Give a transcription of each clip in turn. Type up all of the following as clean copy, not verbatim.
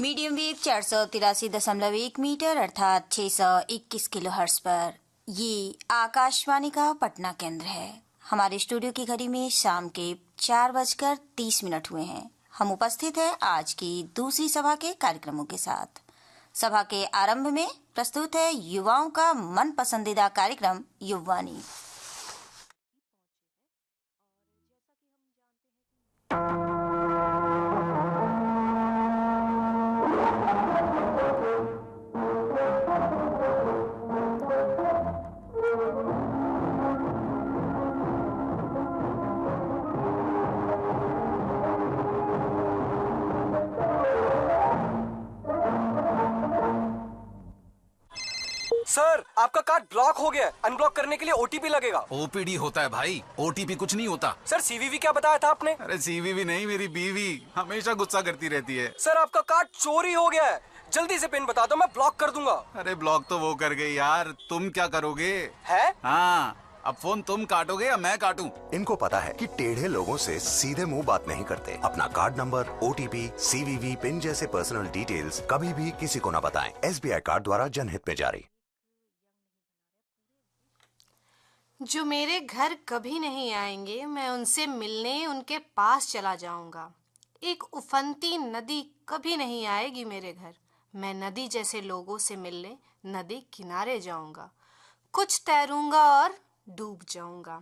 Medium wave 483.1 metre अर्थात 621 kilohertz पर। ये आकाशवाणी का पटना केंद्र है। हमारे स्टूडियो की घड़ी में शाम के 4:30 हुए हैं। हम उपस्थित हैं आज की दूसरी सभा के कार्यक्रमों के साथ। सभा के आरंभ में प्रस्तुत है युवाओं का मन पसंदीदा कार्यक्रम युववाणी। सर, आपका कार्ड ब्लॉक हो गया है। अनब्लॉक करने के लिए ओटीपी लगेगा। ओपीडी होता है भाई, ओटीपी कुछ नहीं होता। सर, सीवीवी क्या बताया था आपने? अरे सीवीवी नहीं, मेरी बीवी हमेशा गुस्सा करती रहती है। सर, आपका कार्ड चोरी हो गया है। जल्दी से पिन बता दो, मैं ब्लॉक कर दूंगा। अरे ब्लॉक तो वो कर गई यार, तुम क्या करोगे? है? हाँ, अब फोन तुम काटोगे या मैं काटूं? इनको पता है कि टेढ़े लोगों से सीधे मुंह बात नहीं करते। अपना card number, OTP, CVV pin जैसे पर्सनल डिटेल्स कभी भी किसी को न बताएं। एसबीआई कार्ड द्वारा जनहित में जारी। जो मेरे घर कभी नहीं आएंगे, मैं उनसे मिलने उनके पास चला जाऊंगा। एक उफनती नदी कभी नहीं आएगी मेरे घर, मैं नदी जैसे लोगों से मिलने नदी किनारे जाऊंगा। कुछ तैरूंगा और डूब जाऊंगा।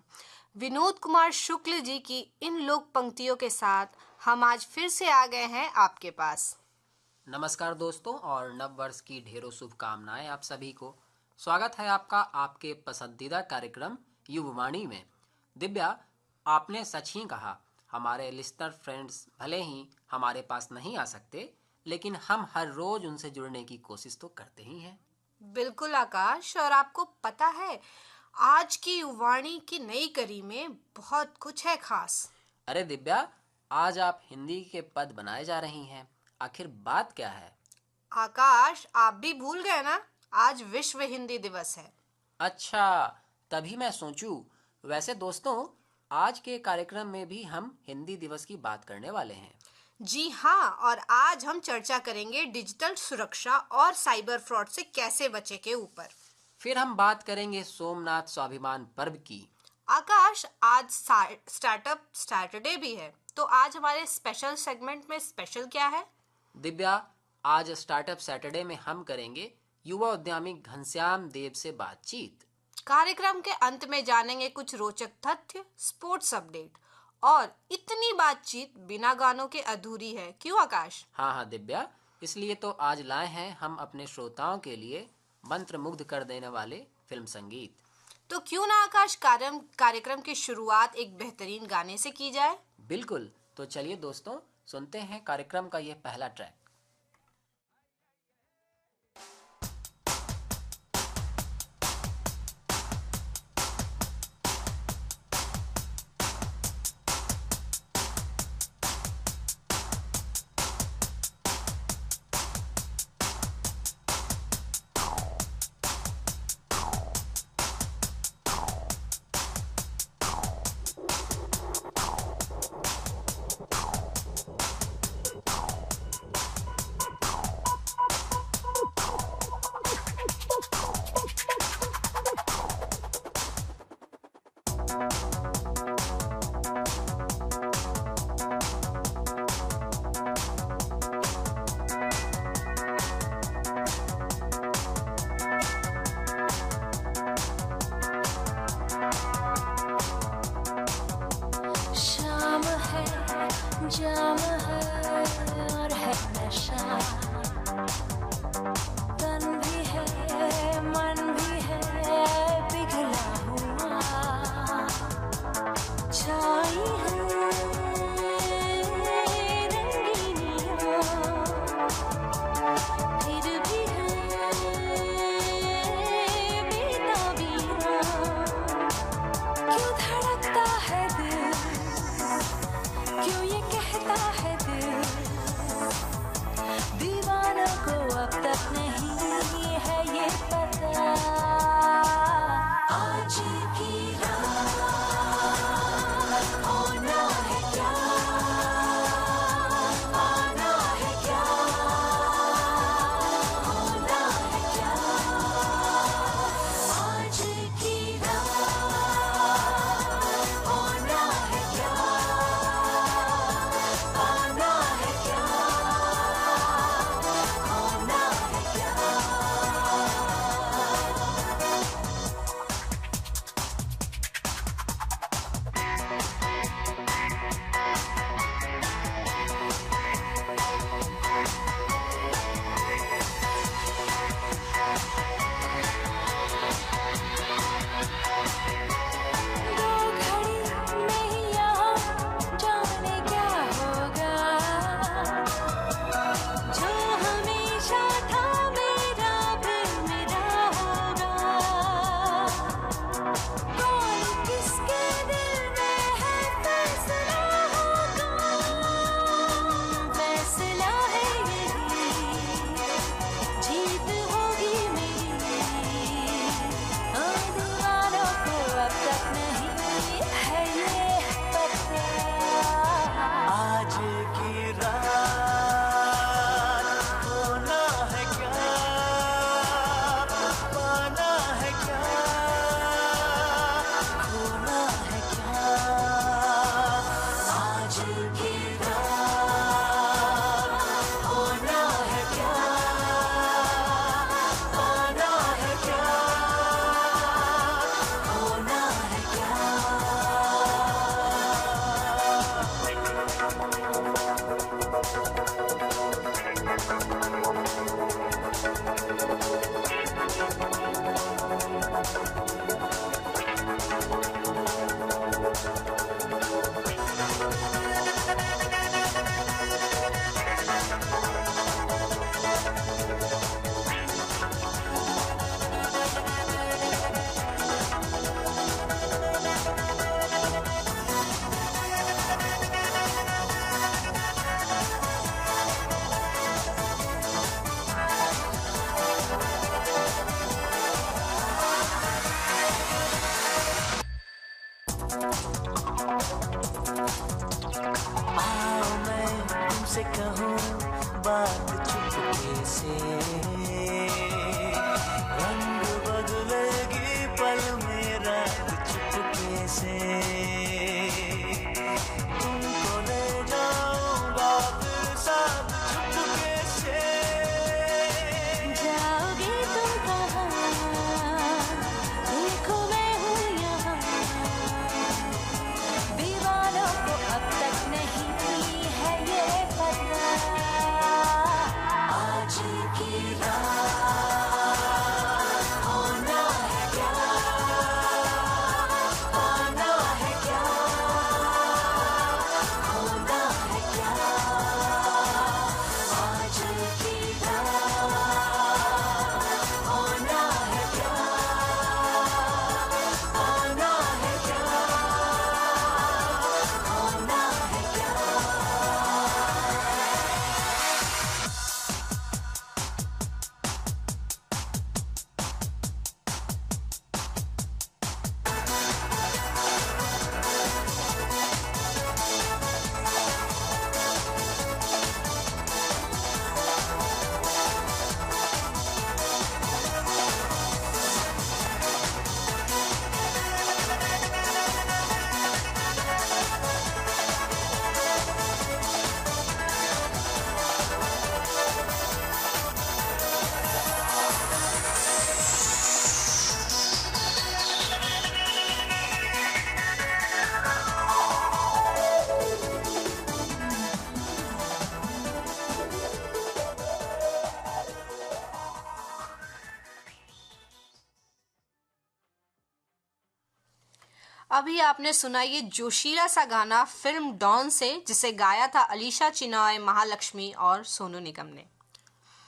विनोद कुमार शुक्ल जी की इन लोक पंक्तियों के साथ हम आज फिर से आ गए हैं आपके पास। नमस्कार दोस्तों, और नव वर्ष की ढेरों शुभकामनाएं आप सभी को। स्वागत है आपका आपके पसंदीदा कार्यक्रम युववाणी में। दिव्या, आपने सच ही कहा, हमारे लिस्टर फ्रेंड्स भले ही हमारे पास नहीं आ सकते, लेकिन हम हर रोज उनसे जुड़ने की कोशिश तो करते ही हैं। बिल्कुल आकाश, और आपको पता है आज की युववाणी की नई कड़ी में बहुत कुछ है खास। अरे दिव्या, आज आप हिंदी के पद बनाए जा रही हैं, आखिर बात क्या है? आकाश, आप भी भूल गए ना, आज विश्व हिंदी दिवस है। अच्छा, तभी मैं सोचूं। वैसे दोस्तों, आज के कार्यक्रम में भी हम हिंदी दिवस की बात करने वाले हैं। जी हाँ, और आज हम चर्चा करेंगे डिजिटल सुरक्षा और साइबर फ्रॉड से कैसे बचे के ऊपर। फिर हम बात करेंगे सोमनाथ स्वाभिमान पर्व की। आकाश, आज स्टार्टअप सैटरडे भी है, तो आज हमारे स्पेशल सेगमेंट में स्पेशल क्या है? दिव्या, आज स्टार्टअप सैटरडे में हम करेंगे युवा उद्यमी घनश्याम देव से बातचीत। कार्यक्रम के अंत में जानेंगे कुछ रोचक तथ्य, स्पोर्ट्स अपडेट, और इतनी बातचीत बिना गानों के अधूरी है, क्यों आकाश? हाँ दिव्या, इसलिए तो आज लाए हैं हम अपने श्रोताओं के लिए मंत्रमुग्ध कर देने वाले फिल्म संगीत। तो क्यों ना आकाश कार्यक्रम की शुरुआत एक बेहतरीन गाने से की जाए। बिल्कुल, तो चलिए दोस्तों, सुनते हैं कार्यक्रम का ये पहला ट्रैक। अभी आपने सुना ये जोशीला सा गाना फिल्म डॉन से, जिसे गाया था अलीशा चिनॉय, महालक्ष्मी और सोनू निगम ने।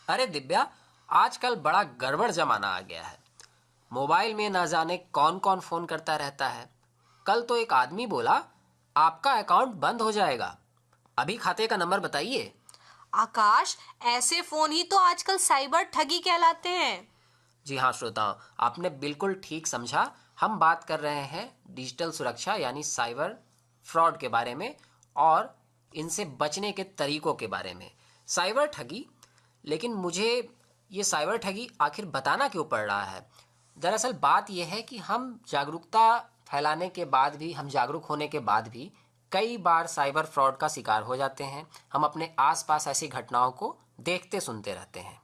अरे दिव्या, आजकल बड़ा गड़बड़ जमाना आ गया है। मोबाइल में ना जाने कौन कौन फोन करता रहता है। कल तो एक आदमी बोला आपका अकाउंट बंद हो जाएगा, अभी खाते का नंबर बताइए। आकाश, ऐसे फोन ही तो आजकल साइबर ठगी कहलाते हैं। जी हाँ श्रोताओं, आपने बिल्कुल ठीक समझा। हम बात कर रहे हैं डिजिटल सुरक्षा यानी साइबर फ्रॉड के बारे में और इनसे बचने के तरीकों के बारे में। साइबर ठगी, लेकिन मुझे ये साइबर ठगी आखिर बताना क्यों पड़ रहा है? दरअसल बात यह है कि हम जागरूकता फैलाने के बाद भी, हम जागरूक होने के बाद भी कई बार साइबर फ्रॉड का शिकार हो जाते हैं। हम अपने आसपास ऐसी घटनाओं को देखते सुनते रहते हैं।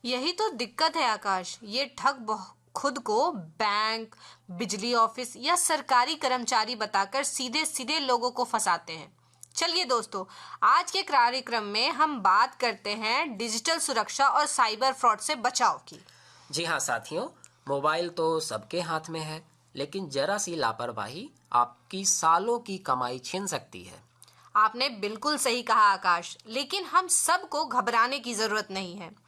यही तो दिक्कत है आकाश। ये ठग खुद को बैंक, बिजली ऑफिस या सरकारी कर्मचारी बताकर सीधे सीधे लोगों को फंसाते हैं। चलिए दोस्तों, आज के कार्यक्रम में हम बात करते हैं डिजिटल सुरक्षा और साइबर फ्रॉड से बचाव की। जी हाँ साथियों, मोबाइल तो सबके हाथ में है, लेकिन जरा सी लापरवाही आपकी सालों की कमाई छीन सकती है। आपने बिल्कुल सही कहा आकाश, लेकिन हम सबको घबराने की जरूरत नहीं है।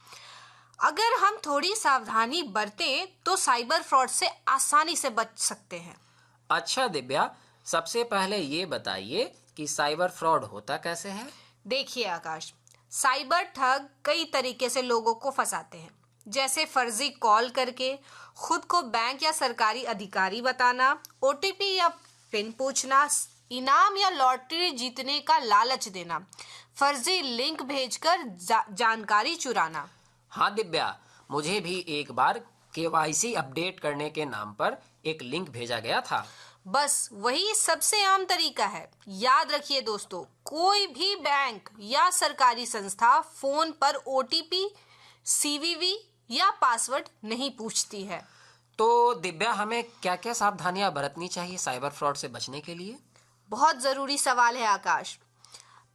अगर हम थोड़ी सावधानी बरतें तो साइबर फ्रॉड से आसानी से बच सकते हैं। अच्छा दिव्या, सबसे पहले ये बताइए कि साइबर फ्रॉड होता कैसे है? देखिए आकाश, साइबर ठग कई तरीके से लोगों को फंसाते हैं, जैसे फर्जी कॉल करके खुद को बैंक या सरकारी अधिकारी बताना, ओटीपी या पिन पूछना, इनाम या लॉटरी जीतने का लालच देना, फर्जी लिंक भेजकर जानकारी चुराना। हाँ दिव्या, मुझे भी एक बार केवाईसी अपडेट करने के नाम पर एक लिंक भेजा गया था। बस वही सबसे आम तरीका है। याद रखिए दोस्तों, कोई भी बैंक या सरकारी संस्था फोन पर ओटीपी, सीवीवी या पासवर्ड नहीं पूछती है। तो दिव्या, हमें क्या क्या सावधानियां बरतनी चाहिए साइबर फ्रॉड से बचने के लिए? बहुत जरूरी सवाल है आकाश।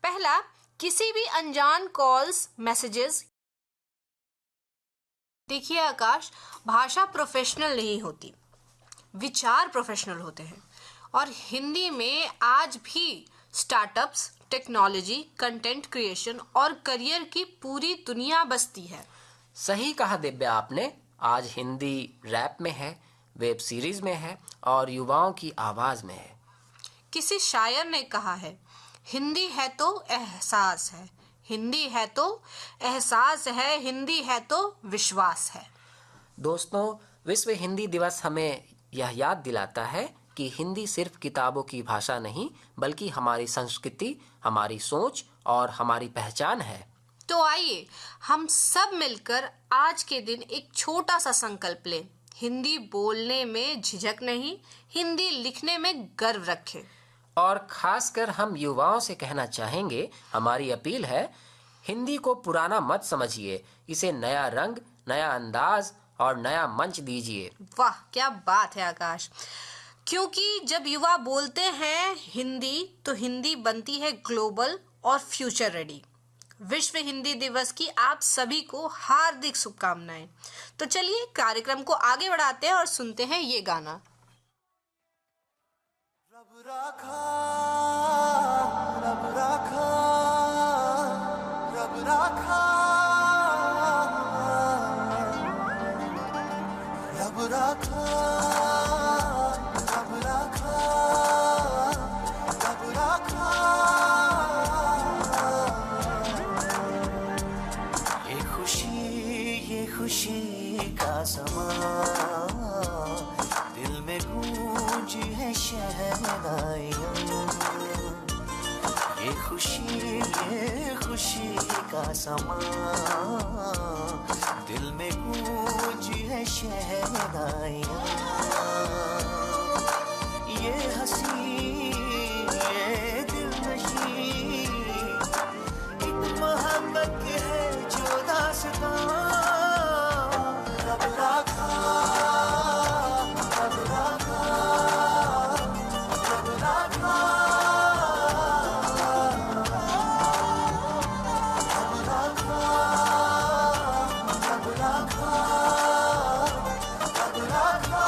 पहला, किसी भी अनजान कॉल्स, मैसेजेस। देखिए आकाश, भाषा प्रोफेशनल नहीं होती, विचार प्रोफेशनल होते हैं। और हिंदी में आज भी स्टार्टअप्स, टेक्नोलॉजी, कंटेंट क्रिएशन और करियर की पूरी दुनिया बसती है। सही कहा दिव्या आपने। आज हिंदी रैप में है, वेब सीरीज में है और युवाओं की आवाज में है। किसी शायर ने कहा है, हिंदी है तो एहसास है, हिंदी है तो एहसास है, हिंदी है तो विश्वास है। दोस्तों, विश्व हिंदी दिवस हमें यह याद दिलाता है कि हिंदी सिर्फ किताबों की भाषा नहीं, बल्कि हमारी संस्कृति, हमारी सोच और हमारी पहचान है। तो आइए हम सब मिलकर आज के दिन एक छोटा सा संकल्प लें। हिंदी बोलने में झिझक नहीं, हिंदी लिखने में गर्व रखें। और खासकर हम युवाओं से कहना चाहेंगे, हमारी अपील है, हिंदी को पुराना मत समझिए, इसे नया रंग, नया अंदाज और नया मंच दीजिए। वाह, क्या बात है आकाश। क्योंकि जब युवा बोलते हैं हिंदी, तो हिंदी बनती है ग्लोबल और फ्यूचर रेडी। विश्व हिंदी दिवस की आप सभी को हार्दिक शुभकामनाएं। तो चलिए कार्यक्रम को आगे बढ़ाते हैं और सुनते हैं ये गाना। रब राखा, रब राखा, रब राखा, रब राखा, रब राखा, रब राखा। ये खुशी का समा, दिल में गूंजी है शहनाइयाँ। ये खुशी का समा, दिल में गूंजी है शहनाइयाँ। ये हंसी, ये दिलनशी, एक मोहब्बत है जो दास्तां। रब राखा, रब राखा, रब राखा, रब राखा, रब राखा, रब राखा।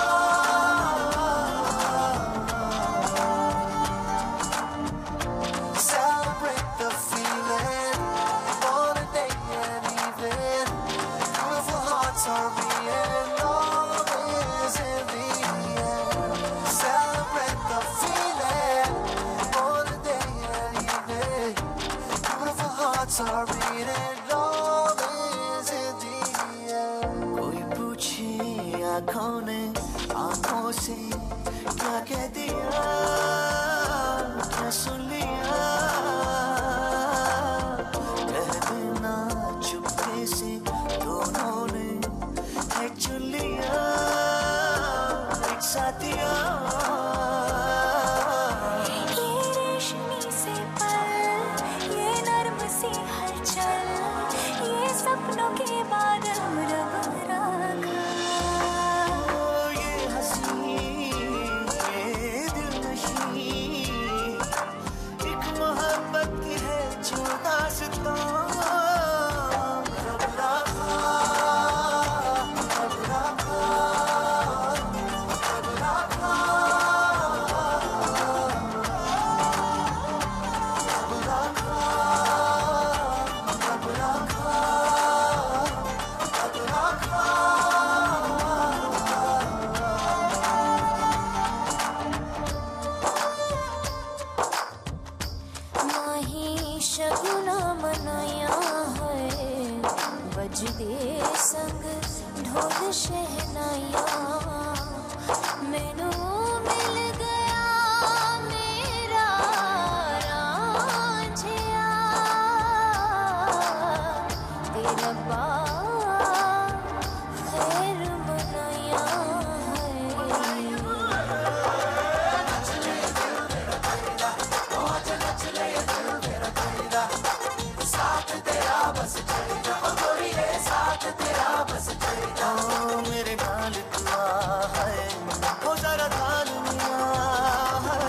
Sorry that love is in the air. कोई पूछे आँखों ने आँखों से क्या कह दिया, क्या सुन लिया, कह देना चुपके से दोनों ने है चुन लिया एक साथिया। ये रेशमी से पल, ये नर्म सी हलचल, ये सपनों के बादल रब रखा। ये हंसी, ये दिलनशी, एक मोहब्बत की है जो दास्तां रब रखा, रब रखा, रब रखा, रब रखा, रब रखा, रब रखा। माही शगुना मनाया है, बजदे संग ढोल शहनाया, मैनू मिल गया मेरा रांझिया, तेरा खैर मनाया है। ओ मेरे नाल दुआ है, ओ जरा ध्यान मिया है,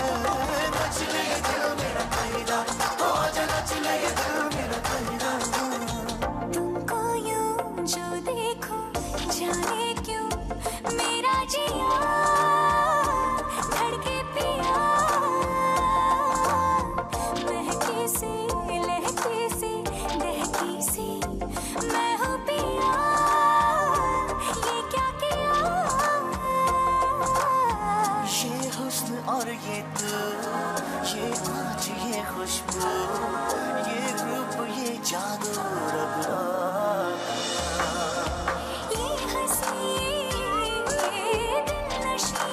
नच ले ये दिल मेरा कहिदा, ओ आजा नच ले ये दिल मेरा कहिदा। तुमको यूं जो देखो जाने क्यों मेरा जिया धड़के पिया, महकी सी लहकी सी दहकी सी मैं हूँ पिया, ये क्या किया। ये हुस्न और ये तू, ये आँच ये खुशबू, ये रूप ये जादू रब ये हंसी ये दिलनशी,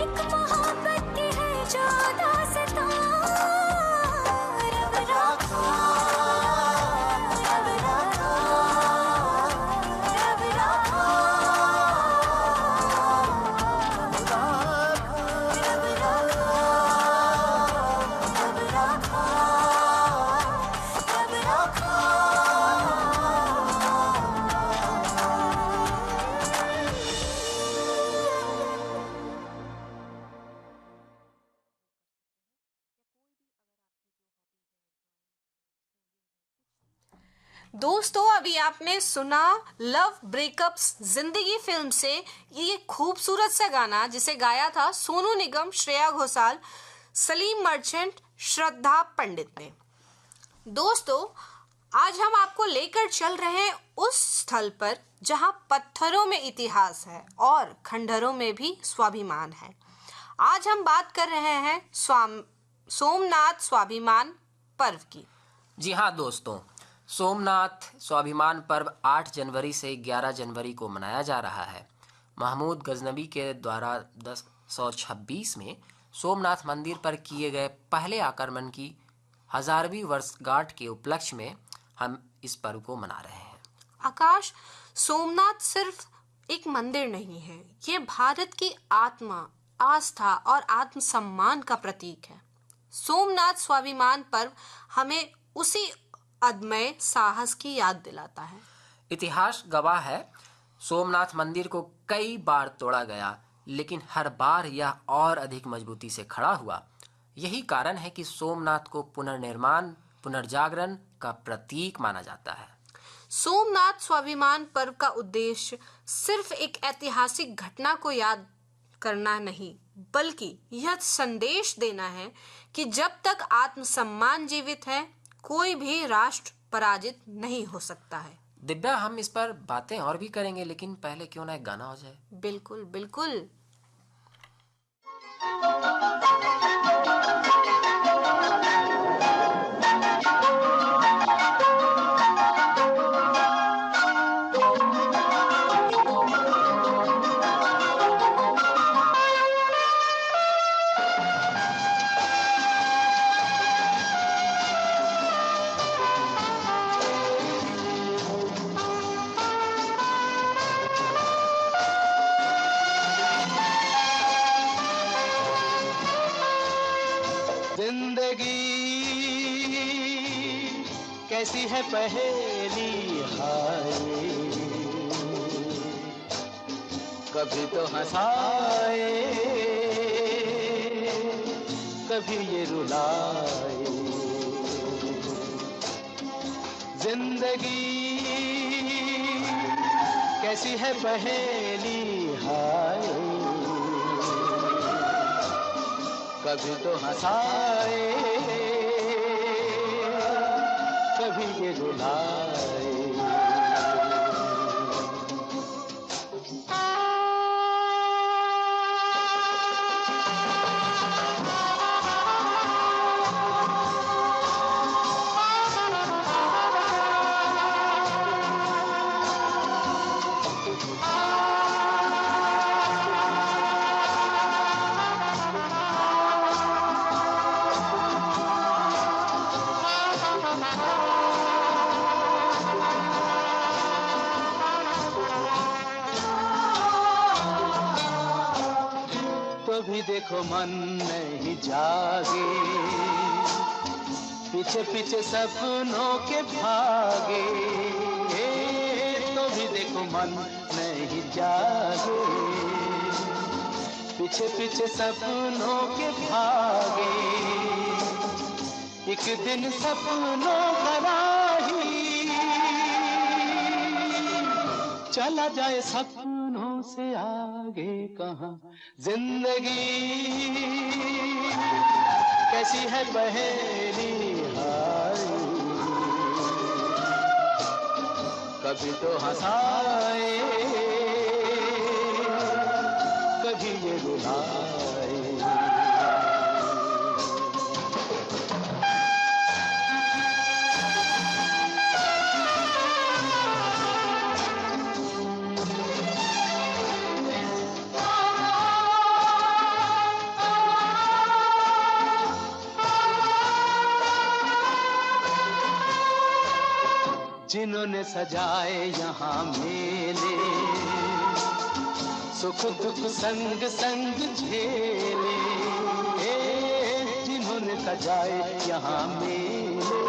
एक मोहब्बत की है जो दास्तां रब रखा, रब रखा, रब रखा, रब रखा, रब रखा, रब रखा। दोस्तों, अभी आपने सुना लव ब्रेकअप्स जिंदगी फिल्म से ये खूबसूरत सा गाना, जिसे गाया था सोनू निगम, श्रेया घोषाल, सलीम मर्चेंट, श्रद्धा पंडित ने। दोस्तों, आज हम आपको लेकर चल रहे हैं उस स्थल पर जहां पत्थरों में इतिहास है और खंडहरों में भी स्वाभिमान है। आज हम बात कर रहे हैं सोमनाथ स्वाभिमान पर्व की। जी हाँ दोस्तों, सोमनाथ स्वाभिमान पर्व 8 जनवरी से 11 जनवरी को मनाया जा रहा है। महमूद गजनबी के द्वारा 1026 में सोमनाथ मंदिर पर किए गए पहले आक्रमण की 1000वीं वर्षगांठ के उपलक्ष्य में हम इस पर्व को मना रहे हैं। आकाश, सोमनाथ सिर्फ एक मंदिर नहीं है, ये भारत की आत्मा, आस्था और आत्मसम्मान का प्रतीक है। सोमनाथ स्वाभिमान पर्व हमें उसी अदम्य साहस की याद दिलाता है। इतिहास गवाह है, सोमनाथ मंदिर को कई बार तोड़ा गया, लेकिन हर बार यह और अधिक मजबूती से खड़ा हुआ। यही कारण है कि सोमनाथ को पुनर्निर्माण, पुनर्जागरण का प्रतीक माना जाता है। सोमनाथ स्वाभिमान पर्व का उद्देश्य सिर्फ एक ऐतिहासिक घटना को याद करना नहीं, बल्कि यह संदेश देना है कि जब तक आत्मसम्मान जीवित है, कोई भी राष्ट्र पराजित नहीं हो सकता है। दिव्या, हम इस पर बातें और भी करेंगे, लेकिन पहले क्यों ना एक गाना हो जाए। बिल्कुल बिल्कुल। कैसी है पहेली हाय, कभी तो हंसाए कभी ये रुलाए, जिंदगी कैसी है पहेली हाय, कभी तो हंसाए कभी ये रुलाए। तो भी देखो मन नहीं जागे, पीछे पीछे सपनों के भागे, तो भी देखो मन नहीं जागे, पीछे पीछे सपनों के भागे, एक दिन सपनों का राही चला जाए सपनों से आगे कहाँ। जिंदगी कैसी है पहेली हाय, कभी तो हंसाए कभी ये रुलाए। जिन्होंने सजाए यहाँ मेले, सुख दुख संग संग झेले, जिन्होंने सजाए यहाँ मेले,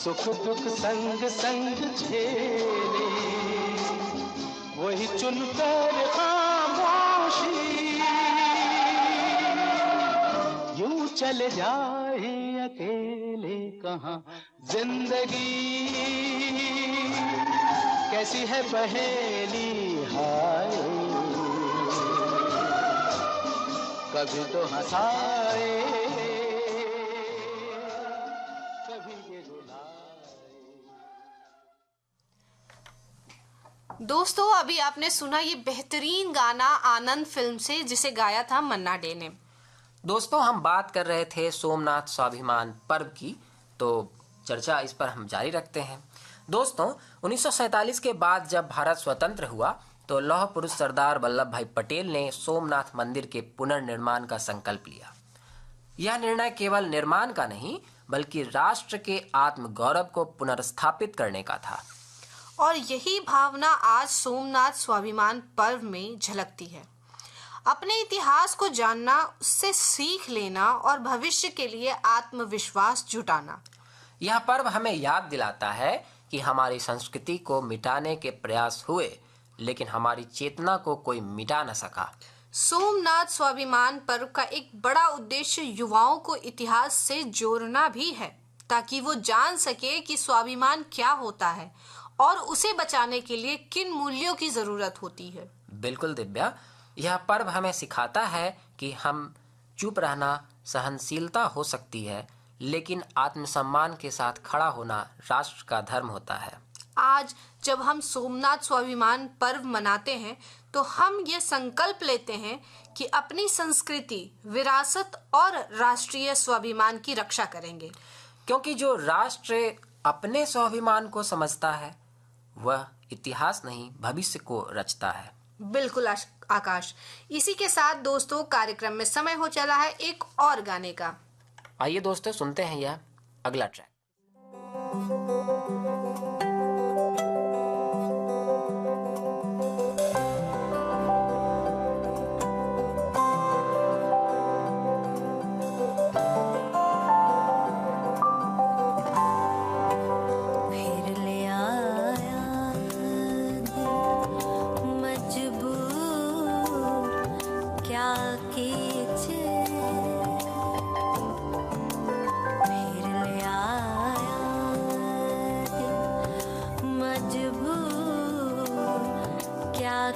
सुख दुख संग संग झेले, वही चुनकर खामोशी यूं चले जाए अकेले कहाँ। जिंदगी कैसी है पहेली हाय, कभी तो हंसाए कभी ये रुलाए। दोस्तों, अभी आपने सुना ये बेहतरीन गाना आनंद फिल्म से, जिसे गाया था मन्ना डे ने। दोस्तों, हम बात कर रहे थे सोमनाथ स्वाभिमान पर्व की, तो चर्चा इस पर हम जारी रखते हैं। दोस्तों, 1947 के बाद जब भारत स्वतंत्र हुआ तो लौह पुरुष सरदार वल्लभ भाई पटेल ने सोमनाथ मंदिर के पुनर्निर्माण का संकल्प लिया। यह निर्णय केवल निर्माण का नहीं बल्कि राष्ट्र के आत्मगौरव को पुनर्स्थापित करने का था। और यही भावना आज सोमनाथ स्वाभिमान पर्व में झलकती है। अपने इतिहास को जानना, उससे सीख लेना और भविष्य के लिए आत्मविश्वास जुटाना। यह पर्व हमें याद दिलाता है कि हमारी संस्कृति को मिटाने के प्रयास हुए, लेकिन हमारी चेतना को कोई मिटा न सका। सोमनाथ स्वाभिमान पर्व का एक बड़ा उद्देश्य युवाओं को इतिहास से जोड़ना भी है, ताकि वो जान सके कि स्वाभिमान क्या होता है और उसे बचाने के लिए किन मूल्यों की जरूरत होती है। बिल्कुल दिव्या, यह पर्व हमें सिखाता है कि हम चुप रहना सहनशीलता हो सकती है, लेकिन आत्मसम्मान के साथ खड़ा होना राष्ट्र का धर्म होता है। आज जब हम सोमनाथ स्वाभिमान पर्व मनाते हैं तो हम ये संकल्प लेते हैं कि अपनी संस्कृति, विरासत और राष्ट्रीय स्वाभिमान की रक्षा करेंगे, क्योंकि जो राष्ट्र अपने स्वाभिमान को समझता है वह इतिहास नहीं भविष्य को रचता है। बिल्कुल आकाश। इसी के साथ दोस्तों, कार्यक्रम में समय हो चला है एक और गाने का। आइए दोस्तों, सुनते हैं यह अगला ट्रैक।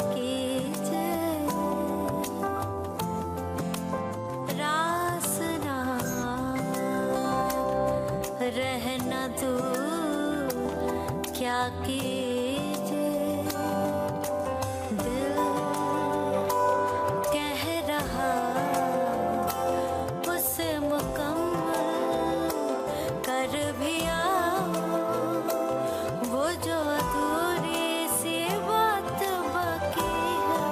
कीजे रास ना रहना तू क्या कीजे दिल कह रहा उसे मुकम्मल कर भी आओ वो जो अधूरी सी बात बाकी है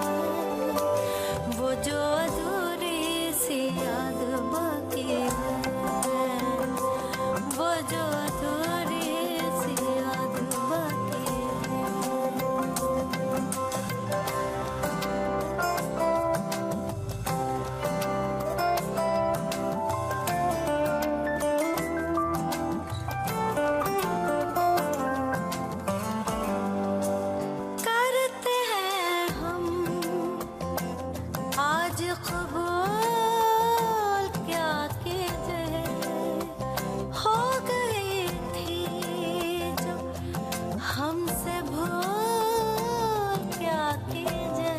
वो जो अधूरी सी याद बाकी है वो जो अधूरी सी याद बाकी है करते हैं हम आज कबूल क्या कीजिए हो गई थी जो हमसे भूल क्या कीजिए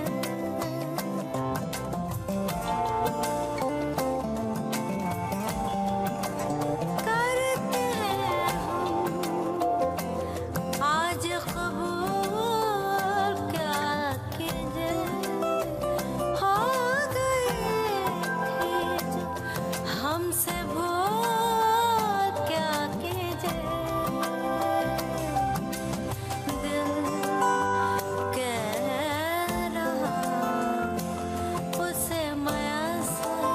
करते हैं हम आज कबूल क्या कीजिए हो गई थी जो हमसे भूल क्या कीजिए दिल कह रहा उसे मयसर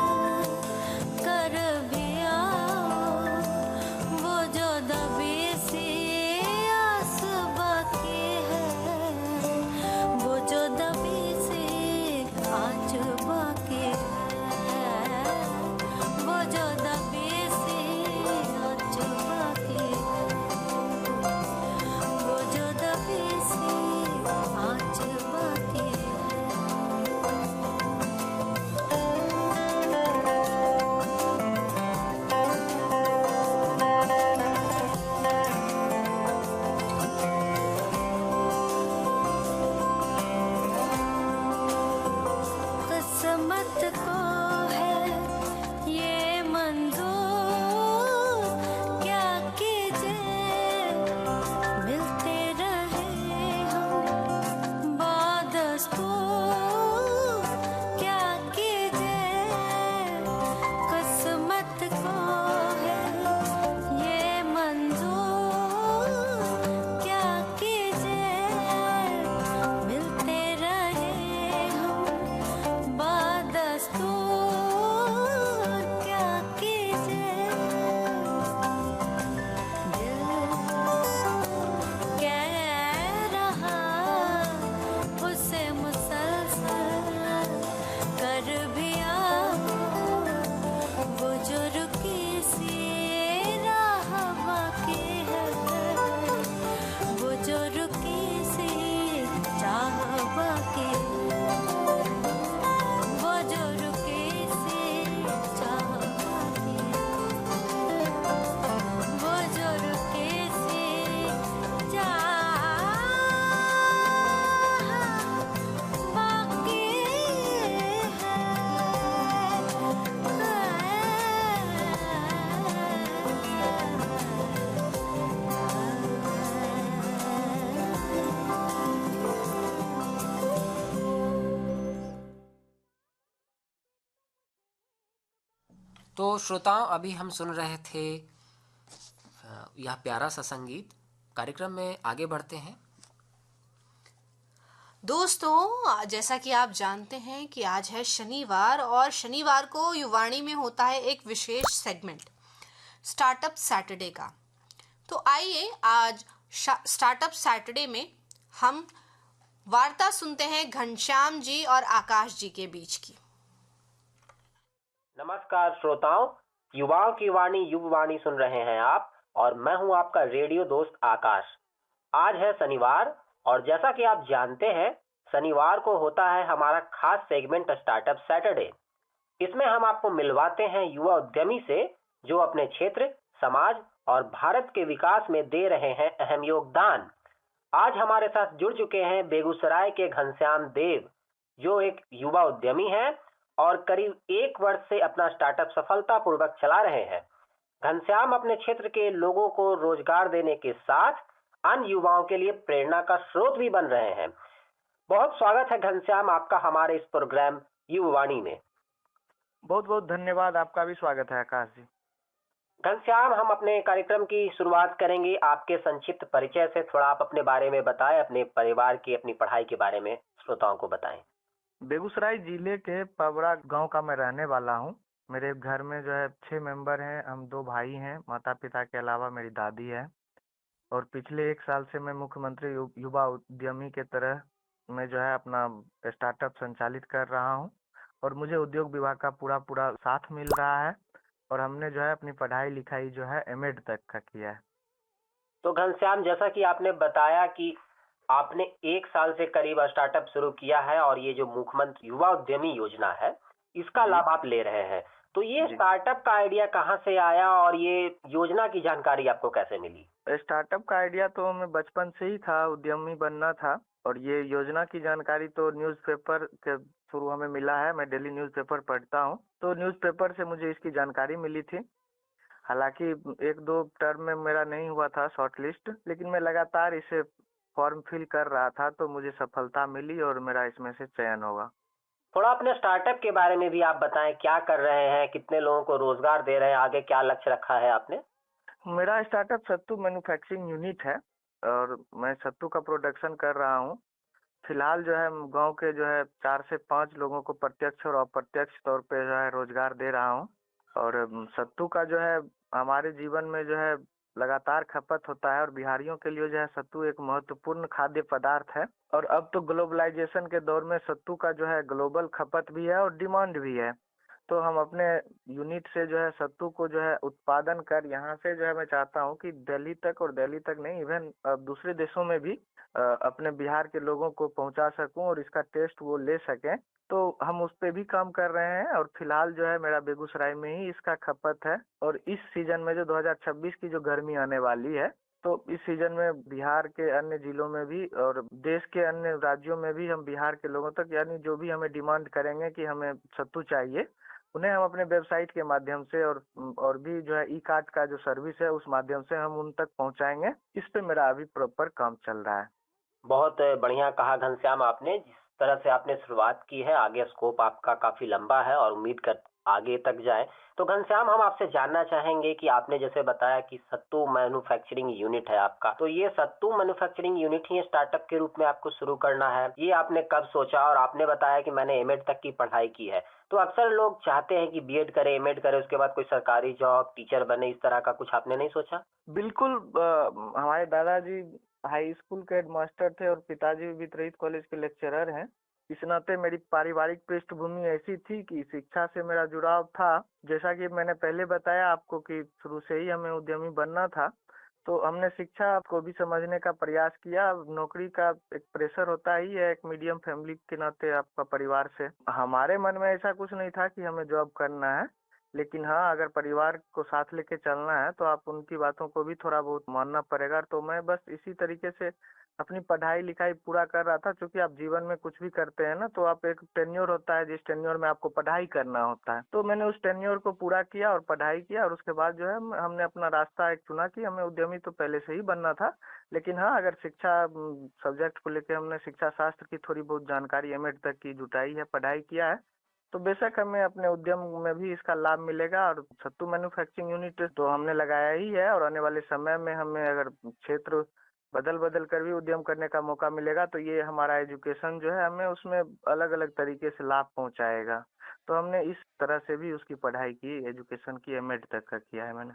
कर भी आओ वो जो दबी सी आस बाकी है वो जो दबी सी आँच बाकी है वो जो दबी सी आँच बाकी है वो जो दबी सी आँच बाकी है किस्मत को है ये मंजूर क्या कीजिए मिलते रहे हम बदस्तूर क्या कीजिए किस्मत को है ये मंजूर क्या कीजिए मिलते रहे हम बदस्तूर क्या कीजिए दिल कह रहा उसे मुसलसल कर भी आओ वो जो रुकी सी राह बाकी है वो जो रुकी सी चाह बाकी है वो जो रुकी सी चाह बाकी है वो जो रुकी सी चाह बाकी तो श्रोताओं, अभी हम सुन रहे थे यह प्यारा सा संगीत। कार्यक्रम में आगे बढ़ते हैं। दोस्तों, जैसा कि आप जानते हैं कि आज है शनिवार और शनिवार को युवाणी में होता है एक विशेष सेगमेंट स्टार्टअप सैटरडे का। तो आइए आज स्टार्टअप सैटरडे में हम वार्ता सुनते हैं घनश्याम जी और आकाश जी के बीच की। नमस्कार श्रोताओं, युवाओं की वाणी युववाणी सुन रहे हैं आप, और मैं हूं आपका रेडियो दोस्त आकाश। आज है शनिवार और जैसा कि आप जानते हैं, शनिवार को होता है हमारा खास सेगमेंट स्टार्टअप सैटरडे। इसमें हम आपको मिलवाते हैं युवा उद्यमी से जो अपने क्षेत्र, समाज और भारत के विकास में दे रहे हैं अहम योगदान। आज हमारे साथ जुड़ चुके हैं बेगूसराय के घनश्याम देव, जो एक युवा उद्यमी हैं और करीब 1 वर्ष से अपना स्टार्टअप सफलतापूर्वक चला रहे हैं। घनश्याम अपने क्षेत्र के लोगों को रोजगार देने के साथ अन्य युवाओं के लिए प्रेरणा का स्रोत भी बन रहे हैं। बहुत स्वागत है घनश्याम आपका हमारे इस प्रोग्राम युवावाणी में। बहुत बहुत धन्यवाद, आपका भी स्वागत है आकाश जी। घनश्याम, हम अपने कार्यक्रम की शुरुआत करेंगे आपके संक्षिप्त परिचय से। थोड़ा आप अपने बारे में बताएं, अपने परिवार की, अपनी पढ़ाई के बारे में श्रोताओं को बताएं। बेगूसराय जिले के पवड़ा गांव का मैं रहने वाला हूं। मेरे घर में जो है 6 मेंबर हैं। हम 2 भाई हैं, माता पिता के अलावा मेरी दादी है। और पिछले 1 साल से मैं मुख्यमंत्री युवा उद्यमी के तरह मैं जो है अपना स्टार्टअप संचालित कर रहा हूं और मुझे उद्योग विभाग का पूरा साथ मिल रहा है और हमने जो है अपनी पढ़ाई लिखाई जो है एमएड तक का किया है। तो घनश्याम, जैसा कि आपने बताया कि आपने 1 साल से करीब स्टार्टअप शुरू किया है और ये जो मुख्यमंत्री युवा उद्यमी योजना है इसका लाभ आप ले रहे हैं, तो ये स्टार्टअप का आइडिया कहाँ से आया और ये योजना की जानकारी आपको कैसे मिली? स्टार्टअप का आइडिया तो मैं बचपन से ही था, उद्यमी बनना था। और ये योजना की जानकारी तो न्यूज़पेपर के थ्रू हमें मिला है। मैं डेली न्यूज़पेपर पढ़ता हूँ, तो न्यूज़पेपर से मुझे इसकी जानकारी मिली थी। हालांकि 1-2 टर्म में मेरा नहीं हुआ था शॉर्ट लिस्ट, लेकिन मैं लगातार इसे फॉर्म फिल कर रहा था तो मुझे सफलता मिली और मेरा इसमें से चयन होगा। थोड़ा अपने स्टार्टअप के बारे में भी आप बताएं, क्या कर रहे हैं, कितने लोगों को रोजगार दे रहे हैं, आगे क्या लक्ष्य रखा है आपने? मेरा स्टार्टअप सत्तू मैन्युफैक्चरिंग यूनिट है और मैं सत्तू का प्रोडक्शन कर रहा हूँ। फिलहाल जो है गांव के जो है 4 से 5 लोगों को प्रत्यक्ष और अप्रत्यक्ष तौर पे जो है रोजगार दे रहा हूँ। और सत्तू का जो है हमारे जीवन में जो है लगातार खपत होता है और बिहारियों के लिए जो है सत्तू एक महत्वपूर्ण खाद्य पदार्थ है। और अब तो ग्लोबलाइजेशन के दौर में सत्तू का जो है ग्लोबल खपत भी है और डिमांड भी है। तो हम अपने यूनिट से जो है सत्तू को जो है उत्पादन कर यहाँ से जो है मैं चाहता हूँ कि दिल्ली तक, और दिल्ली तक नहीं, इवन दूसरे देशों में भी अपने बिहार के लोगों को पहुँचा सकूँ और इसका टेस्ट वो ले सकें। तो हम उस पे भी काम कर रहे हैं और फिलहाल जो है मेरा बेगूसराय में ही इसका खपत है। और इस सीजन में जो 2026 की जो गर्मी आने वाली है, तो इस सीजन में बिहार के अन्य जिलों में भी और देश के अन्य राज्यों में भी हम बिहार के लोगों तक, यानी जो भी हमें डिमांड करेंगे कि हमें सत्तू चाहिए, उन्हें हम अपने वेबसाइट के माध्यम से और भी जो है ई कार्ट का जो सर्विस है उस माध्यम से हम उन तक पहुंचाएंगे। इस पे मेरा अभी प्रॉपर काम चल रहा है। बहुत बढ़िया कहा घनश्याम आपने। जिस तरह से आपने शुरुआत की है, आगे स्कोप आपका काफी लंबा है और उम्मीद कर आगे तक जाए। तो घनश्याम, हम आपसे जानना चाहेंगे कि आपने जैसे बताया कि सत्तू मैन्युफैक्चरिंग यूनिट है आपका, तो ये सत्तू मैन्युफैक्चरिंग यूनिट ही स्टार्टअप के रूप में आपको शुरू करना है, ये आपने कब सोचा? और आपने बताया कि मैंने एमएड तक की पढ़ाई की है, तो अक्सर लोग चाहते हैं कि बीएड करे, एमएड करे, उसके बाद कोई सरकारी जॉब, टीचर बने, इस तरह का कुछ आपने नहीं सोचा? बिल्कुल। हमारे दादाजी हाई स्कूल के हेडमास्टर थे और पिताजी विपरीत कॉलेज के लेक्चरर हैं। इस नाते मेरी पारिवारिक पृष्ठभूमि ऐसी थी कि शिक्षा से मेरा जुड़ाव था। जैसा कि मैंने पहले बताया आपको कि शुरू से ही हमें उद्यमी बनना था, तो हमने शिक्षा को भी समझने का प्रयास किया। नौकरी का एक प्रेशर होता ही है एक मीडियम फैमिली के नाते, आपका परिवार से। हमारे मन में ऐसा कुछ नहीं था कि हमें जॉब करना है, लेकिन हाँ, अगर परिवार को साथ लेके चलना है तो आप उनकी बातों को भी थोड़ा बहुत मानना पड़ेगा। तो मैं बस इसी तरीके से अपनी पढ़ाई लिखाई पूरा कर रहा था। क्योंकि आप जीवन में कुछ भी करते हैं ना, तो आप एक टेन्योर होता है जिस टेन्योर में आपको पढ़ाई करना होता है। तो मैंने उस टेन्योर को पूरा किया और पढ़ाई किया और उसके बाद जो है हमने अपना रास्ता एक चुना कि हमें उद्यमी तो पहले से ही बनना था, लेकिन हाँ, अगर शिक्षा सब्जेक्ट को लेकर हमने शिक्षा शास्त्र की थोड़ी बहुत जानकारी एमएड तक की जुटाई है, पढ़ाई किया है, तो बेशक हमें अपने उद्यम में भी इसका लाभ मिलेगा। और सत्तू मैन्युफैक्चरिंग यूनिट तो हमने लगाया ही है और आने वाले समय में हमें अगर क्षेत्र बदल कर भी उद्यम करने का मौका मिलेगा तो ये हमारा एजुकेशन जो है हमें उसमें अलग अलग तरीके से लाभ पहुंचाएगा। तो हमने इस तरह से भी उसकी पढ़ाई की, एजुकेशन की, एमएड तक का किया है मैंने।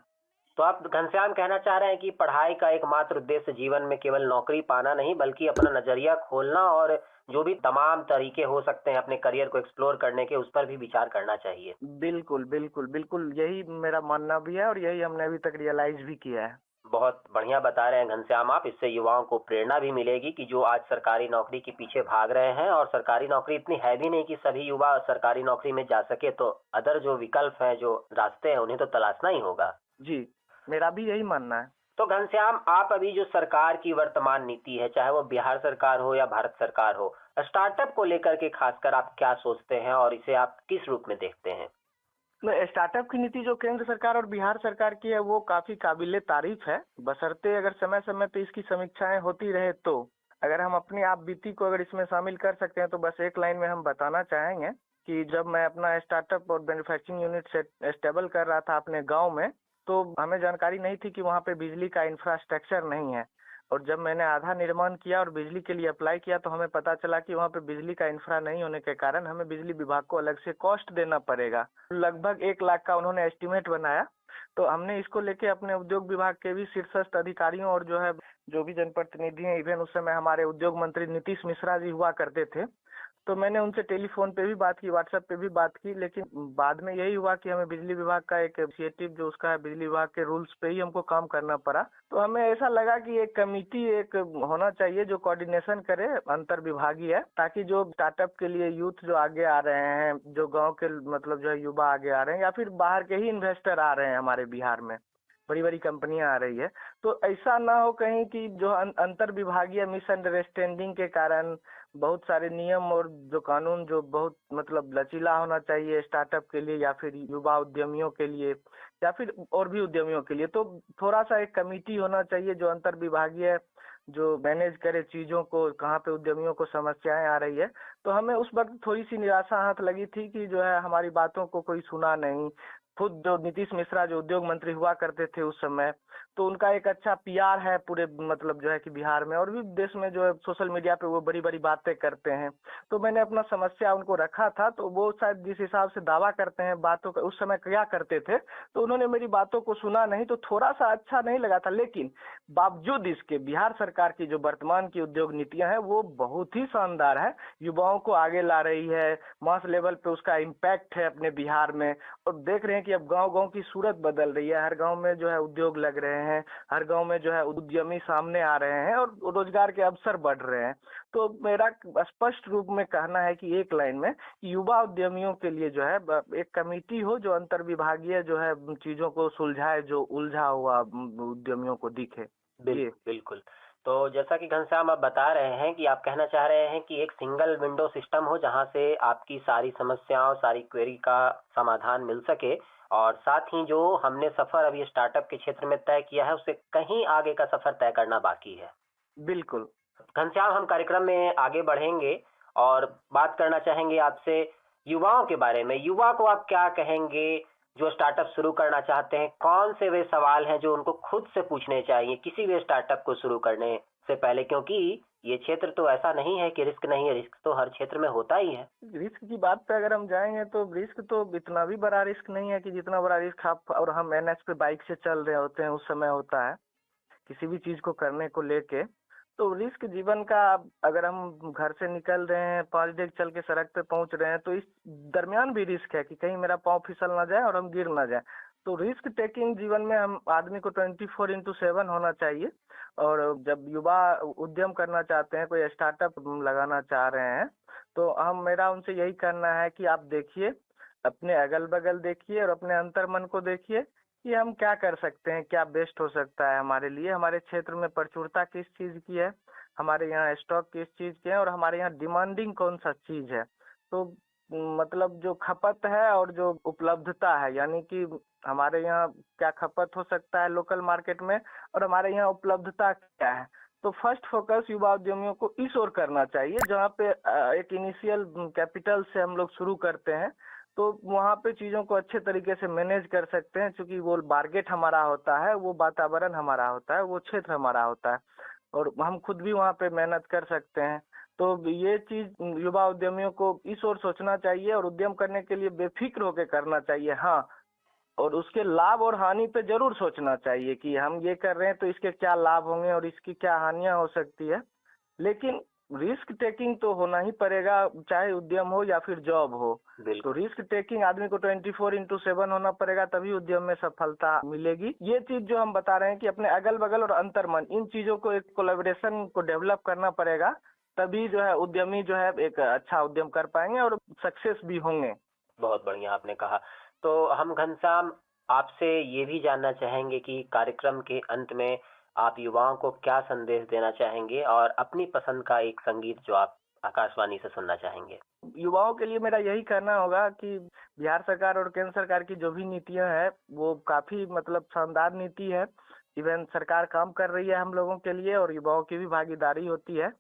तो आप घनश्याम कहना चाह रहे हैं कि पढ़ाई का एकमात्र उद्देश्य जीवन में केवल नौकरी पाना नहीं, बल्कि अपना नजरिया खोलना और जो भी तमाम तरीके हो सकते हैं अपने करियर को एक्सप्लोर करने के, उस पर भी विचार करना चाहिए। बिल्कुल बिल्कुल बिल्कुल, यही मेरा मानना भी है और यही हमने अभी तक रियलाइज भी किया है। बहुत बढ़िया बता रहे हैं घनश्याम आप। इससे युवाओं को प्रेरणा भी मिलेगी कि जो आज सरकारी नौकरी के पीछे भाग रहे हैं, और सरकारी नौकरी इतनी है भी नहीं कि सभी युवा सरकारी नौकरी में जा सके, तो अदर जो विकल्प है, जो रास्ते हैं, उन्हें तो तलाशना ही होगा। जी, मेरा भी यही मानना है। तो घनश्याम, आप अभी जो सरकार की वर्तमान नीति है, चाहे वो बिहार सरकार हो या भारत सरकार हो, स्टार्टअप को लेकर के खासकर आप क्या सोचते हैं और इसे आप किस रूप में देखते हैं? स्टार्टअप की नीति जो केंद्र सरकार और बिहार सरकार की है वो काफी काबिले तारीफ है, बशर्ते अगर समय समय पे इसकी समीक्षाएं होती रहे तो। अगर हम अपनी आप बीती को अगर इसमें शामिल कर सकते हैं तो बस एक लाइन में हम बताना चाहेंगे कि जब मैं अपना स्टार्टअप और मैन्युफैक्चरिंग यूनिट से स्टेबल कर रहा था अपने गांव में, तो हमें जानकारी नहीं थी कि वहाँ पे बिजली का इंफ्रास्ट्रक्चर नहीं है। और जब मैंने आधा निर्माण किया और बिजली के लिए अप्लाई किया तो हमें पता चला कि वहाँ पे बिजली का इंफ्रा नहीं होने के कारण हमें बिजली विभाग को अलग से कॉस्ट देना पड़ेगा। लगभग 1 लाख का उन्होंने एस्टिमेट बनाया। तो हमने इसको लेके अपने उद्योग विभाग के भी शीर्षस्थ अधिकारियों और जो भी जनप्रतिनिधि हैं, इवन उस समय हमारे उद्योग मंत्री नीतीश मिश्रा जी हुआ करते थे, तो मैंने उनसे टेलीफोन पे भी बात की, व्हाट्सएप पे भी बात की, लेकिन बाद में यही हुआ कि हमें बिजली विभाग का एक इनिशिएटिव जो उसका है, बिजली विभाग के रूल्स पे ही हमको काम करना पड़ा। तो हमें ऐसा लगा कि एक कमेटी एक होना चाहिए जो कोऑर्डिनेशन करे, अंतर विभागीय, ताकि जो स्टार्टअप के लिए यूथ जो आगे आ रहे हैं, जो गाँव के मतलब जो है युवा आगे आ रहे हैं या फिर बाहर के ही इन्वेस्टर आ रहे हैं हमारे बिहार में, बड़ी बड़ी कंपनियां आ रही है, तो ऐसा ना हो कहीं कि जो अंतर विभागीय मिसअंडरस्टैंडिंग के कारण बहुत सारे नियम और जो कानून जो बहुत मतलब लचीला होना चाहिए स्टार्टअप के लिए या फिर युवा उद्यमियों के लिए या फिर और भी उद्यमियों के लिए, तो थोड़ा सा एक कमेटी होना चाहिए जो अंतर विभागीय जो मैनेज करे चीजों को, कहाँ पे उद्यमियों को समस्याएं आ रही है। तो हमें उस वक्त थोड़ी सी निराशा हाथ लगी थी कि जो है हमारी बातों को कोई सुना नहीं। खुद जो नीतीश मिश्रा जो उद्योग मंत्री हुआ करते थे उस समय, तो उनका एक अच्छा पीआर है पूरे मतलब जो है कि बिहार में और भी देश में, जो है सोशल मीडिया पे वो बड़ी बड़ी बातें करते हैं। तो मैंने अपना समस्या उनको रखा था, तो वो शायद जिस हिसाब से दावा करते हैं बातों का उस समय क्या करते थे, तो उन्होंने मेरी बातों को सुना नहीं, तो थोड़ा सा अच्छा नहीं लगा था। लेकिन बावजूद इसके बिहार सरकार की जो वर्तमान की उद्योग नीतियां हैं वो बहुत ही शानदार है, युवाओं को आगे ला रही है, मास लेवल पे उसका इम्पैक्ट है अपने बिहार में। और देख रहे हैं कि अब गांव-गांव की सूरत बदल रही है, हर गांव में जो है उद्योग लग रहे हैं, हर गांव में जो है उद्यमी सामने आ रहे हैं और रोजगार के अवसर बढ़ रहे हैं। तो मेरा स्पष्ट रूप में कहना है कि एक लाइन में युवा उद्यमियों के लिए जो है एक कमेटी हो जो अंतर विभागीय जो है चीजों को सुलझाए, जो उलझा हुआ उद्यमियों को दिखे। बिल्कुल। तो जैसा कि घनश्याम आप बता रहे हैं कि आप कहना चाह रहे हैं कि एक सिंगल विंडो सिस्टम हो जहां से आपकी सारी समस्याओं, सारी क्वेरी का समाधान मिल सके, और साथ ही जो हमने सफर अभी स्टार्टअप के क्षेत्र में तय किया है उससे कहीं आगे का सफर तय करना बाकी है। बिल्कुल घनश्याम, हम कार्यक्रम में आगे बढ़ेंगे और बात करना चाहेंगे आपसे युवाओं के बारे में। युवा को आप क्या कहेंगे जो स्टार्टअप शुरू करना चाहते हैं? कौन से वे सवाल हैं जो उनको खुद से पूछने चाहिए किसी भी स्टार्टअप को शुरू करने से पहले? क्योंकि ये क्षेत्र तो ऐसा नहीं है कि रिस्क नहीं है, रिस्क तो हर क्षेत्र में होता ही है। रिस्क की बात पे अगर हम जाएंगे तो रिस्क तो इतना भी बड़ा रिस्क नहीं है कि जितना बड़ा रिस्क आप और हम एनएच पे बाइक से चल रहे होते हैं उस समय होता है किसी भी चीज को करने को लेके। तो रिस्क जीवन का, अगर हम घर से निकल रहे हैं 5 डेग चल के सड़क पे पहुंच रहे हैं तो इस दरमियान भी रिस्क है कि कहीं मेरा पाँव फिसल ना जाए और हम गिर ना जाए। तो रिस्क टेकिंग जीवन में हम आदमी को 24/7 होना चाहिए। और जब युवा उद्यम करना चाहते हैं, कोई स्टार्टअप लगाना चाह रहे हैं, तो मेरा उनसे यही कहना है कि आप देखिए, अपने अगल बगल देखिए और अपने अंतर मन को देखिए कि हम क्या कर सकते हैं, क्या बेस्ट हो सकता है हमारे लिए। हमारे क्षेत्र में प्रचुरता किस चीज की है, हमारे यहाँ स्टॉक किस चीज के है और हमारे यहाँ डिमांडिंग कौन सा चीज है। तो मतलब जो खपत है और जो उपलब्धता है, यानी कि हमारे यहाँ क्या खपत हो सकता है लोकल मार्केट में और हमारे यहाँ उपलब्धता क्या है। तो फर्स्ट फोकस युवा उद्यमियों को इस ओर करना चाहिए जहाँ पे एक इनिशियल कैपिटल से हम लोग शुरू करते हैं, तो वहाँ पे चीजों को अच्छे तरीके से मैनेज कर सकते हैं, क्योंकि वो मार्केट हमारा होता है, वो वातावरण हमारा होता है, वो क्षेत्र हमारा होता है और हम खुद भी वहाँ पे मेहनत कर सकते हैं। तो ये चीज युवा उद्यमियों को इस ओर सोचना चाहिए और उद्यम करने के लिए बेफिक्र होकर करना चाहिए। हाँ, और उसके लाभ और हानि पे जरूर सोचना चाहिए कि हम ये कर रहे हैं तो इसके क्या लाभ होंगे और इसकी क्या हानियां हो सकती है। लेकिन रिस्क टेकिंग तो होना ही पड़ेगा, चाहे उद्यम हो या फिर जॉब हो। तो रिस्क टेकिंग आदमी को 24/7 होना पड़ेगा, तभी उद्यम में सफलता मिलेगी। ये चीज जो हम बता रहे हैं कि अपने अगल बगल और अंतर्मन, इन चीजों को एक कोलैबोरेशन को डेवलप करना पड़ेगा, तभी जो है उद्यमी जो है एक अच्छा उद्यम कर पाएंगे और सक्सेस भी होंगे। बहुत बढ़िया आपने कहा। तो हम घनश्याम आपसे ये भी जानना चाहेंगे कि कार्यक्रम के अंत में आप युवाओं को क्या संदेश देना चाहेंगे और अपनी पसंद का एक संगीत जो आप आकाशवाणी से सुनना चाहेंगे। युवाओं के लिए मेरा यही कहना होगा कि बिहार सरकार और केंद्र सरकार की जो भी नीतियां है वो काफी मतलब शानदार नीति है। इवन सरकार काम कर रही है हम लोगों के लिए और युवाओं की भी भागीदारी होती है।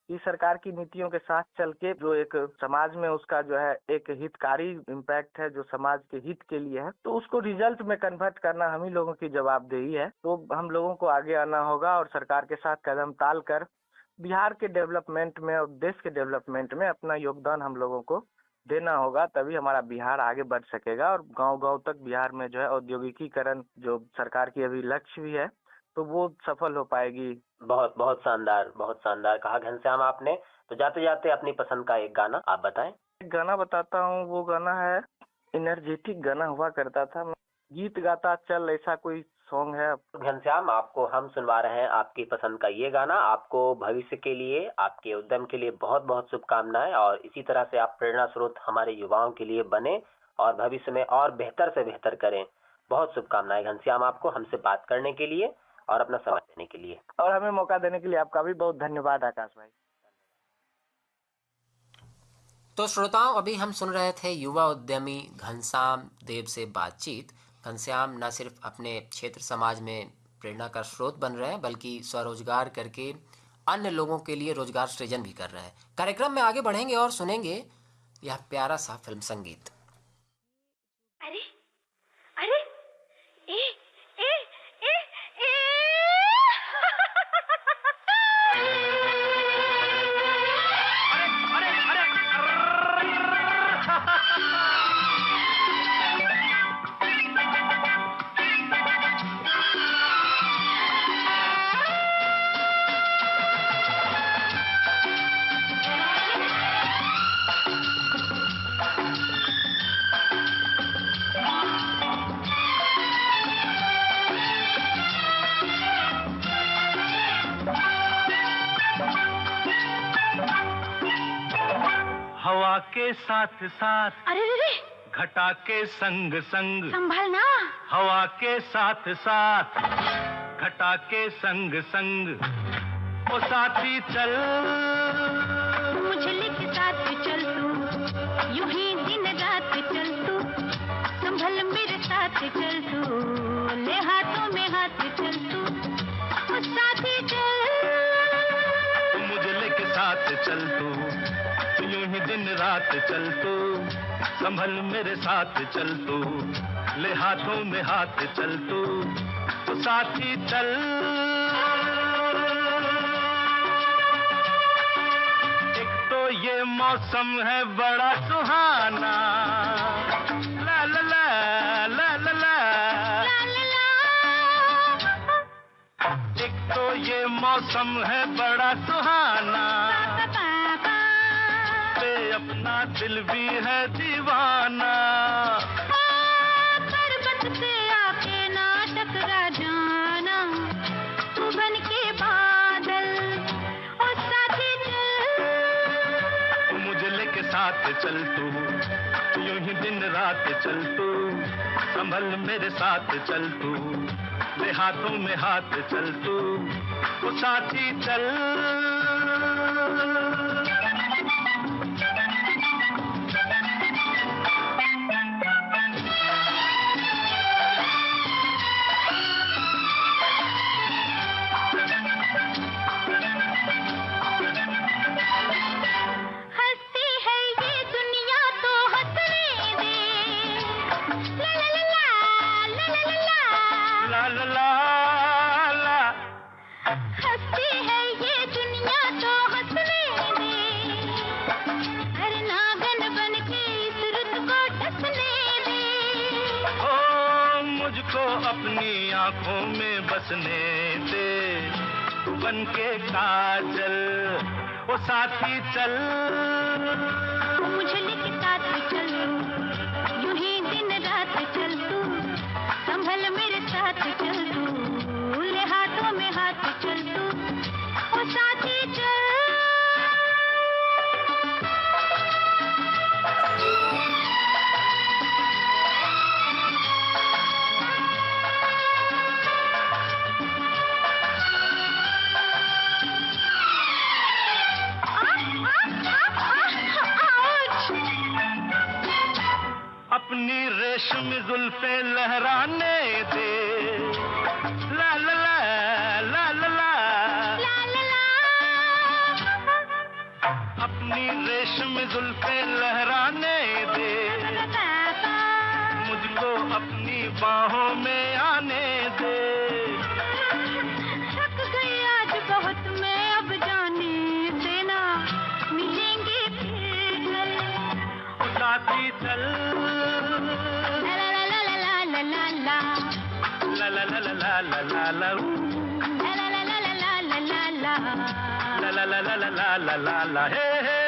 इस सरकार की नीतियों के साथ चल के जो एक समाज में उसका जो है एक हितकारी इम्पैक्ट है जो समाज के हित के लिए है, तो उसको रिजल्ट में कन्वर्ट करना हम ही लोगों की जवाबदेही है। तो हम लोगों को आगे आना होगा और सरकार के साथ कदम ताल कर बिहार के डेवलपमेंट में और देश के डेवलपमेंट में अपना योगदान हम लोगों को देना होगा, तभी हमारा बिहार आगे बढ़ सकेगा और गांव-गांव तक बिहार में जो है औद्योगिकीकरण जो सरकार की अभी लक्ष्य भी है तो वो सफल हो पाएगी। बहुत बहुत शानदार कहा घनश्याम आपने। तो जाते जाते अपनी पसंद का एक गाना आप बताएं। एक गाना बताता हूँ, वो गाना है एनर्जेटिक गाना हुआ करता था, गीत गाता चल, ऐसा कोई सॉन्ग है। घनश्याम आपको हम सुनवा रहे हैं आपकी पसंद का ये गाना। आपको भविष्य के लिए, आपके उद्यम के लिए बहुत बहुत शुभकामनाएं और इसी तरह से आप प्रेरणा स्रोत हमारे युवाओं के लिए बने और भविष्य में और बेहतर से बेहतर करें। बहुत शुभकामनाएं घनश्याम आपको हमसे बात करने के लिए और अपना समय देने के लिए और हमें मौका देने के लिए आपका भी बहुत धन्यवाद आकाश भाई। तो श्रोताओं, अभी हम सुन रहे थे युवा उद्यमी घनश्याम देव से बातचीत। घनश्याम न सिर्फ अपने क्षेत्र समाज में प्रेरणा का स्रोत बन रहे हैं बल्कि स्वरोजगार करके अन्य लोगों के लिए रोजगार सृजन भी कर रहे हैं। कार्यक्रम में आगे बढ़ेंगे और सुनेंगे यह प्यारा सा फिल्म संगीत। अरे अरे ए ए ए ए हवा के साथ साथ, अरे रे रे, घटा के संग संग, संभलना। हवा के साथ साथ, घटा के संग संग, ओ साथी चल, मुझे लेके साथ चल तू, यूं ही दिन रात चल तू, संभल मेरे साथ चल तू, ले हाथों में हाथ चल तू, ओ साथी चल, मुझे लेके साथ चल तू, यूं ही दिन रात चल तू, संभल मेरे साथ चल तू, ले हाथों में हाथ चल तू, तो साथी चल। एक तो ये मौसम है बड़ा सुहाना, ला ला ला ला ला ला, एक तो ये मौसम है बड़ा सुहाना, अपना दिल भी है दीवाना, पर्वत से आके ना टकरा जाना, तू बन के बादल, ओ साथी चल, मुझे लेके साथ चल तू, यूं ही दिन रात चल तू, संभल मेरे साथ चल तू, ले हाथों में हाथ चल तू, ओ साथी चल। अपनी आंखों में बसने दे, तू बन के काजल, ओ साथी चल, मुझे लेके साथ चल, यूं ही दिन रात चल तू, संभल मेरे साथ चल तू, ले हाथों में हाथ चल तू, ओ साथी चल। अपनी रेशम जुल्फे लहराने दे, ला ला ला ला ला ला ला ला, अपनी रेशम जुल्फे लहराने दे, मुझको अपनी बाहों में आने दे। थक गई आज बहुत मैं, अब जाने देना मिलेंगे फिर कल। साथी चल, ला ला ला ला ला ला ला ला, ला ला ला ला ला ला ला ला, ला ला ला ला ला ला ला ला, ला ला ला ला ला ला ला ला, हे हे,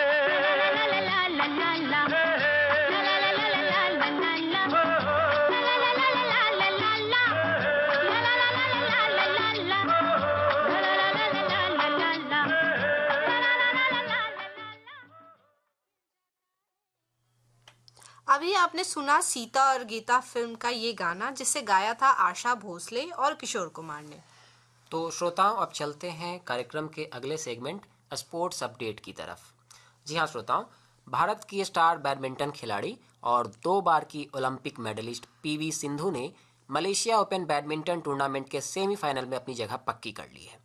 ला ला ला ला ला ला, हे हे, ला ला ला ला ला ला ला, हो हो, ला ला ला ला ला ला ला ला, ला ला ला ला ला ला ला ला, ला ला ला ला ला ला ला, ला ला ला ला ला ला। अभी आपने सुना सीता और गीता फिल्म का ये गाना, जिसे गाया था आशा भोसले और किशोर कुमार ने। तो श्रोताओं, अब चलते हैं कार्यक्रम के अगले सेगमेंट स्पोर्ट्स अपडेट की तरफ। जी हाँ श्रोताओं, भारत की स्टार बैडमिंटन खिलाड़ी और 2 बार की ओलंपिक मेडलिस्ट पीवी सिंधु ने मलेशिया ओपन बैडमिंटन टूर्नामेंट के सेमीफाइनल में अपनी जगह पक्की कर ली है।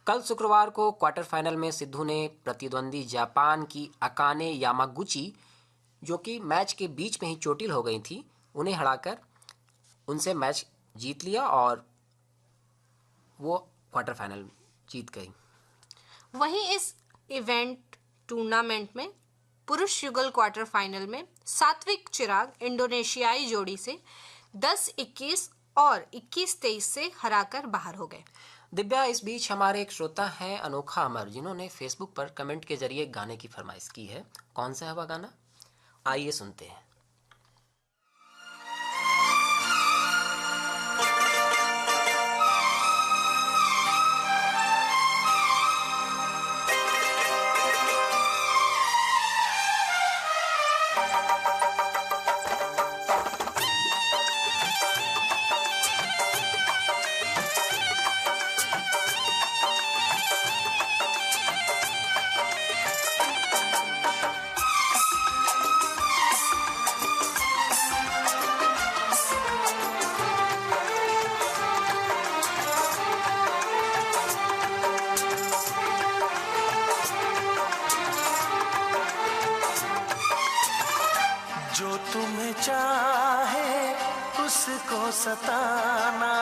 कल शुक्रवार को क्वार्टर फाइनल में सिंधु ने प्रतिद्वंदी जापान की अकाने यामागुची, जो कि मैच के बीच में ही चोटिल हो गई थी, उन्हें हराकर उनसे मैच जीत लिया और वो क्वार्टर फाइनल जीत गई। वहीं इस इवेंट टूर्नामेंट में पुरुष युगल क्वार्टर फाइनल में सात्विक चिराग इंडोनेशियाई जोड़ी से 10-21 और 21-23 से हराकर बाहर हो गए। दिव्या, इस बीच हमारे एक श्रोता हैं अनोखा अमर, जिन्होंने फेसबुक पर कमेंट के जरिए गाने की फरमाइश की है। कौन सा है वह गाना, आइए सुनते हैं। जो तुम्हें चाहे उसको सताना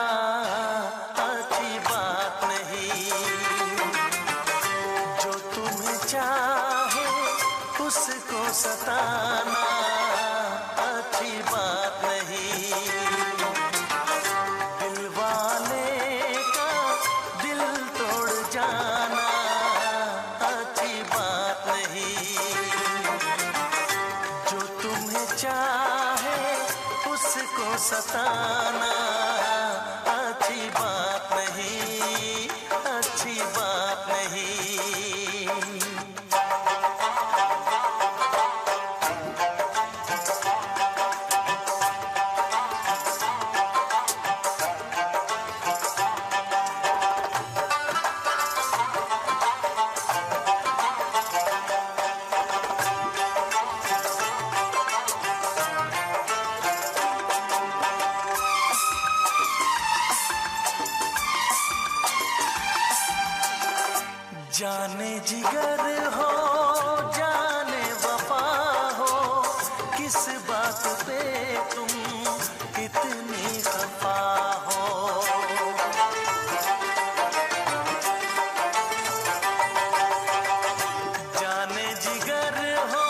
अच्छी बात नहीं, जो तुम्हें चाहे उसको सताना अच्छी बात नहीं, दिल वाले का दिल तोड़ जाना अच्छी बात नहीं, जो तुम्हें चाहे उसको सताना अच्छी बात नहीं, अच्छी बात नहीं। जाने जिगर हो जाने वफा हो, किस बात पे तुम इतनी खफा हो, जाने जिगर हो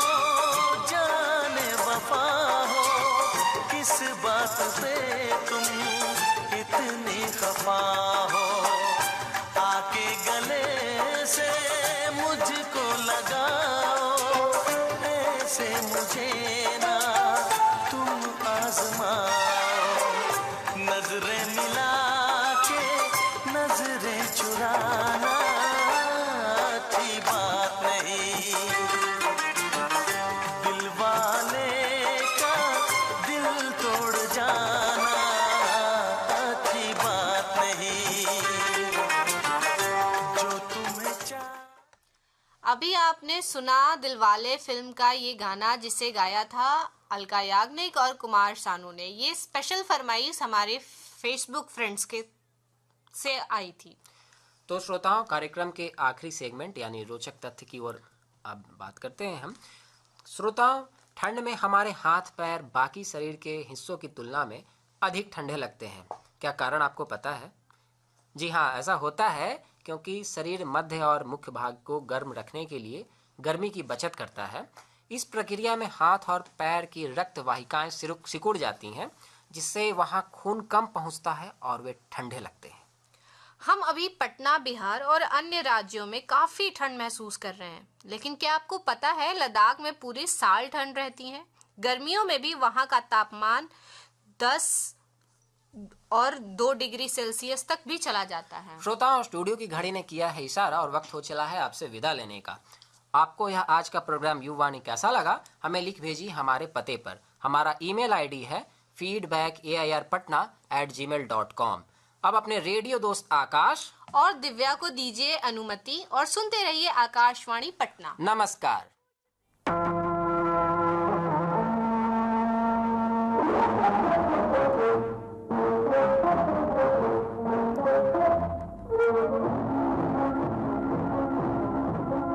जाने वफा हो, किस बात पे तुम इतनी खफा हो, आके गले से मुझको लगाओ, ऐसे मुझे ना तुम आजमाओ, नजरें मिला के नजरें चुराना अच्छी बात नहीं, दिल वाले का दिल तोड़ जाना अच्छी बात नहीं। अभी आपने सुना दिलवाले फिल्म का ये गाना, जिसे गाया था अलका याग्निक और कुमार सानू ने। ये स्पेशल फरमाइश हमारे फेसबुक फ्रेंड्स के से आई थी। तो श्रोताओं, कार्यक्रम के आखिरी सेगमेंट यानी रोचक तथ्य की ओर अब बात करते हैं हम। श्रोताओं, ठंड में हमारे हाथ पैर बाकी शरीर के हिस्सों की तुलना में अधिक ठंडे लगते हैं। क्या कारण आपको पता है? जी हाँ, ऐसा होता है क्योंकि शरीर मध्य और मुख्य भाग को गर्म रखने के लिए गर्मी की बचत करता है। इस प्रक्रिया में हाथ और पैर की रक्त वाहिकाएं सिकुड़ जाती हैं, जिससे वहां खून कम पहुंचता है और वे ठंडे लगते हैं। हम अभी पटना, बिहार और अन्य राज्यों में काफी ठंड महसूस कर रहे हैं, लेकिन क्या आपको पता है लद्दाख में पूरे साल ठंड रहती है। गर्मियों में भी वहां का तापमान 10 और 2 डिग्री सेल्सियस तक भी चला जाता है। श्रोताओं, स्टूडियो की घड़ी ने किया है इशारा और वक्त हो चला है आपसे विदा लेने का। आपको यह आज का प्रोग्राम युवावाणी कैसा लगा, हमें लिख भेजिए हमारे पते पर। हमारा ईमेल आईडी है feedbackairpatna@gmail.com। अब अपने रेडियो दोस्त आकाश और दिव्या को दीजिए अनुमति और सुनते रहिए आकाशवाणी पटना। नमस्कार।